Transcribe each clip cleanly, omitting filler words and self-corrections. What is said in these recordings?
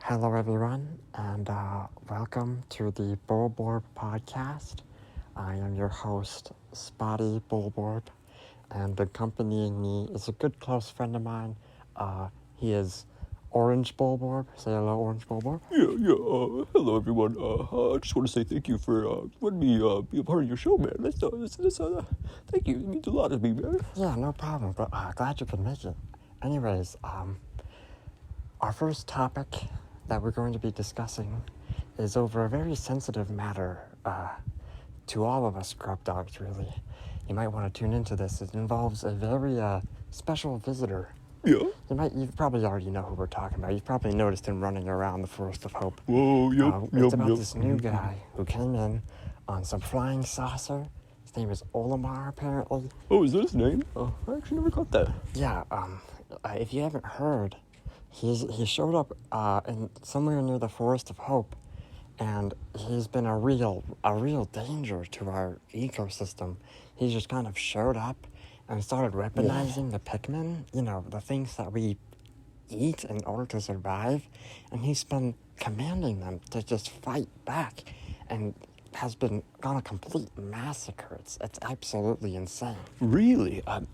Hello, everyone, and welcome to the Bulborb podcast. I am your host, Spotty Bulborb, and accompanying me is a good close friend of mine. He is Orange Bulborb. Say hello, Orange Bulborb. Hello everyone. I just want to say thank you for letting me be a part of your show, man. Thank you. It means a lot to me, man. Yeah, no problem, but glad you could make it. Anyways, our first topic that we're going to be discussing is over a very sensitive matter to all of us grub dogs, really. You might want to tune into this. It involves a very special visitor. Yeah. You probably already know who we're talking about. You've probably noticed him running around the Forest of Hope. Whoa, It's about this new guy who came in on some flying saucer. His name is Olimar, apparently. Oh, is that his name? I actually never got that. Yeah, if you haven't heard, he showed up in somewhere near the Forest of Hope, and he's been a real danger to our ecosystem. He just kind of showed up and started weaponizing the Pikmin, the things that we eat in order to survive, and he's been commanding them to just fight back, and has been on a complete massacre. It's absolutely insane. Really? I'm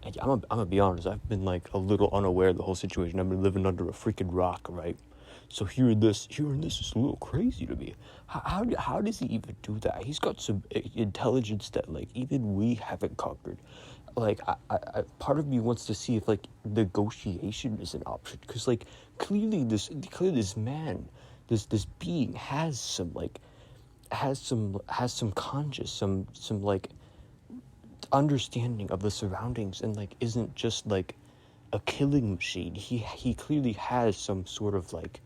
gonna be honest. I've been like a little unaware of the whole situation. I've been living under a freaking rock, right? So hearing this is a little crazy to me. How does he even do that? He's got some intelligence that like even we haven't conquered. Like I part of me wants to see if like negotiation is an option, because like clearly this man, this being has some conscious, some like understanding of the surroundings, and like isn't just like a killing machine. He clearly has some sort of like,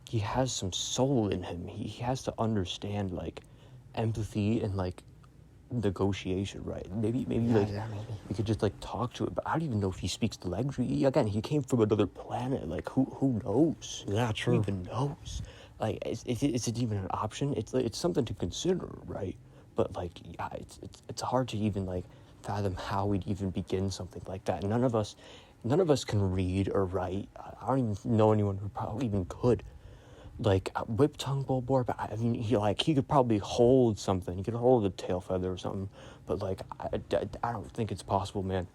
he has some soul in him. He has to understand like empathy and like negotiation, right? Maybe we could just like talk to it, but I don't even know if he speaks the language. He came from another planet. Like who knows? Yeah, true. Who even knows? Like, is it even an option? It's something to consider, right? But like, yeah, it's hard to even like fathom how we'd even begin something like that. None of us can read or write. I don't even know anyone who probably even could. Like Whip Tongue Bulborb, I mean, he could probably hold something. He could hold a tail feather or something. But like, I don't think it's possible, man.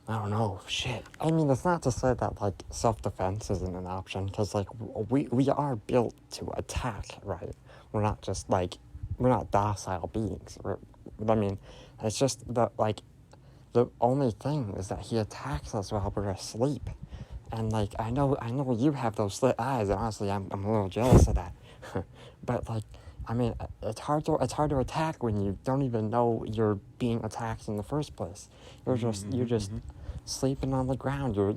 I don't know. Shit. I mean, it's not to say that like self-defense isn't an option, because like we are built to attack, right? We're not just like, we're not docile beings. I mean, it's just that like the only thing is that he attacks us while we're asleep. And like, I know you have those slit eyes, and honestly, I'm a little jealous of that. But like, I mean, it's hard to attack when you don't even know you're being attacked in the first place. You're just sleeping on the ground. You're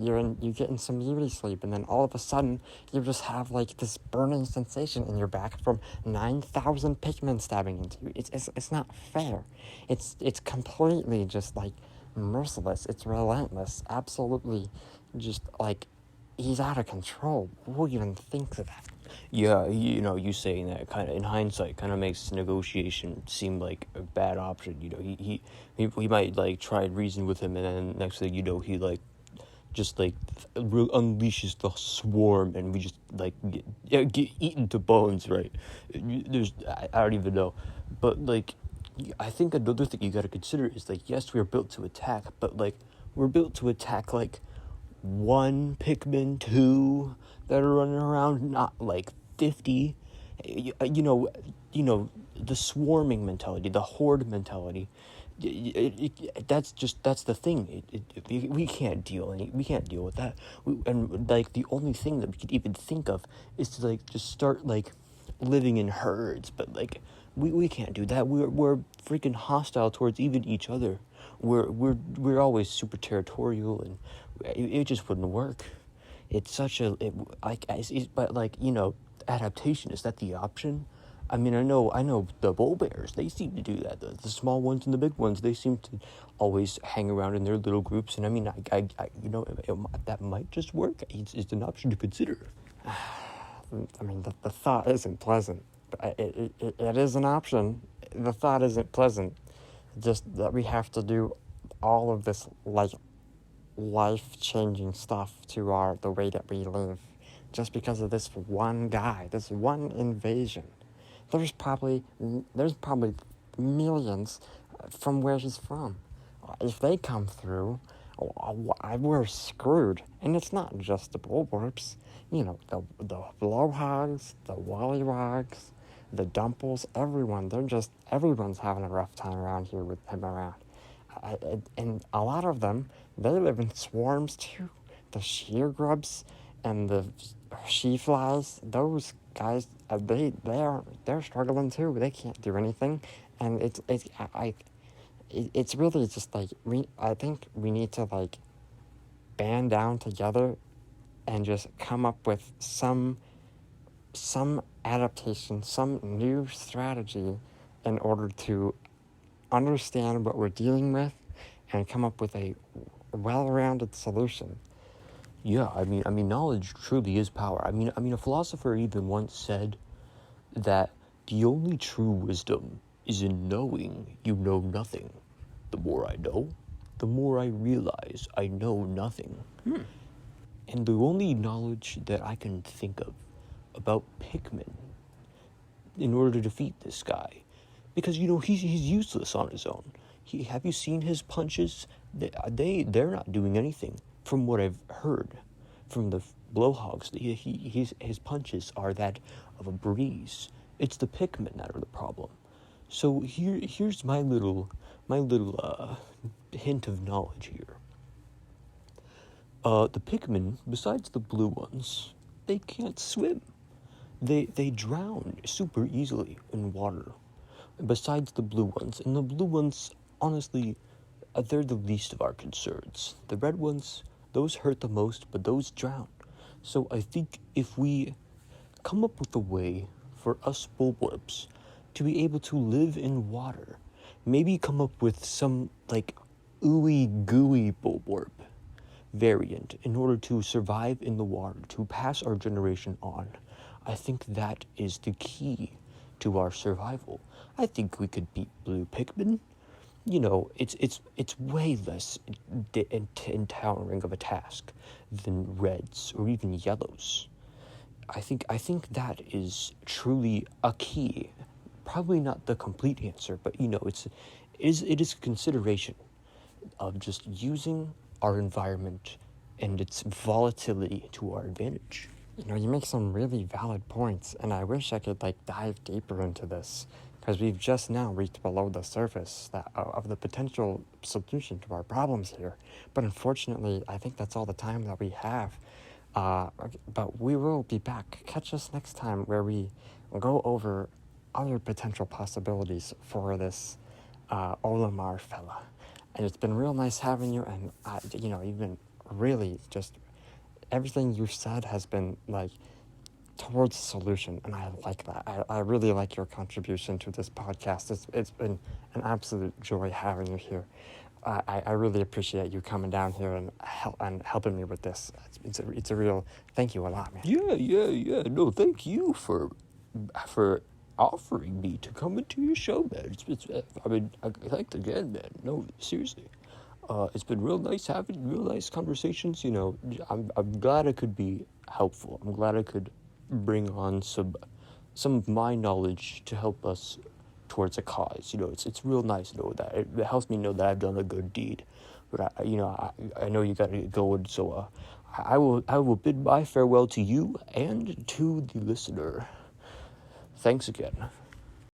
getting some beauty sleep, and then all of a sudden you just have like this burning sensation in your back from 9,000 Pikmin stabbing into you. It's not fair. It's completely just like merciless. It's relentless. Absolutely, just like, he's out of control. Who even thinks of that? Yeah, you saying that kind of in hindsight kind of makes negotiation seem like a bad option. He might like try and reason with him, and then next thing you know, he like just like unleashes the swarm, and we just like get eaten to bones, right? I don't even know, but like, I think another thing you got to consider is like, yes, we're built to attack, but like we're built to attack like one Pikmin, two that are running around, not like 50. The swarming mentality, the horde mentality. That's the thing. We can't deal with that. And like the only thing that we could even think of is to like just start like living in herds. But like we can't do that. We're freaking hostile towards even each other. We're always super territorial, and it just wouldn't work. It's such a but like, adaptation, is that the option? I mean, I know the bull bears, they seem to do that. The small ones and the big ones, they seem to always hang around in their little groups, and I mean, that might just work. It's an option to consider. I mean, the thought isn't pleasant. It is an option. The thought isn't pleasant. Just that we have to do all of this like life-changing stuff to the way that we live just because of this one guy, this one invasion. There's probably millions from where he's from. If they come through, we're screwed. And it's not just the Bulborbs. You know, the blowhogs, the wallywogs, the dumples, everyone's having a rough time around here with him around. And a lot of them, they live in swarms too. The shear grubs and the she flies, those guys, they're struggling too. They can't do anything, and it's really just like I think we need to like band down together and just come up with some adaptation, some new strategy in order to understand what we're dealing with and come up with a well-rounded solution. Yeah, I mean, knowledge truly is power. I mean, a philosopher even once said that the only true wisdom is in knowing you know nothing. The more I know, the more I realize I know nothing. And the only knowledge that I can think of about Pikmin in order to defeat this guy, because you know he's useless on his own. Have you seen his punches? They're not doing anything. From what I've heard from the blowhogs, his punches are that of a breeze. It's the Pikmin that are the problem. So here's my little hint of knowledge here. The Pikmin, besides the blue ones, they can't swim. They drown super easily in water. Besides the blue ones, and the blue ones, honestly, they're the least of our concerns. The red ones, those hurt the most, but those drown. So I think if we come up with a way for us Bulborbs to be able to live in water, maybe come up with some like ooey gooey Bulborb variant in order to survive in the water, to pass our generation on, I think that is the key to our survival. I think we could beat blue Pikmin. You know, it's way less encountering of a task than reds or even yellows. I think that is truly a key. Probably not the complete answer, but you know, it is consideration of just using our environment and its volatility to our advantage. You know, you make some really valid points, and I wish I could like dive deeper into this, because we've just now reached below the surface of the potential solution to our problems here. But unfortunately, I think that's all the time that we have. But we will be back. Catch us next time where we go over other potential possibilities for this Olimar fella. And it's been real nice having you, and you know, you've been really just everything you've said has been like towards a solution, and I like that. I really like your contribution to this podcast. It's been an absolute joy having you here. I really appreciate you coming down here and helping me with this. It's a real thank you a lot, man. Yeah. No, thank you for offering me to come into your show, man. I mean, thanks again, man. No, seriously. It's been real nice having real nice conversations. You know, I'm glad I could be helpful. I'm glad I could bring on some of my knowledge to help us towards a cause. You know, it's real nice to know that. It helps me know that I've done a good deed. But I know you got to get going, so I will bid my farewell to you and to the listener. Thanks again.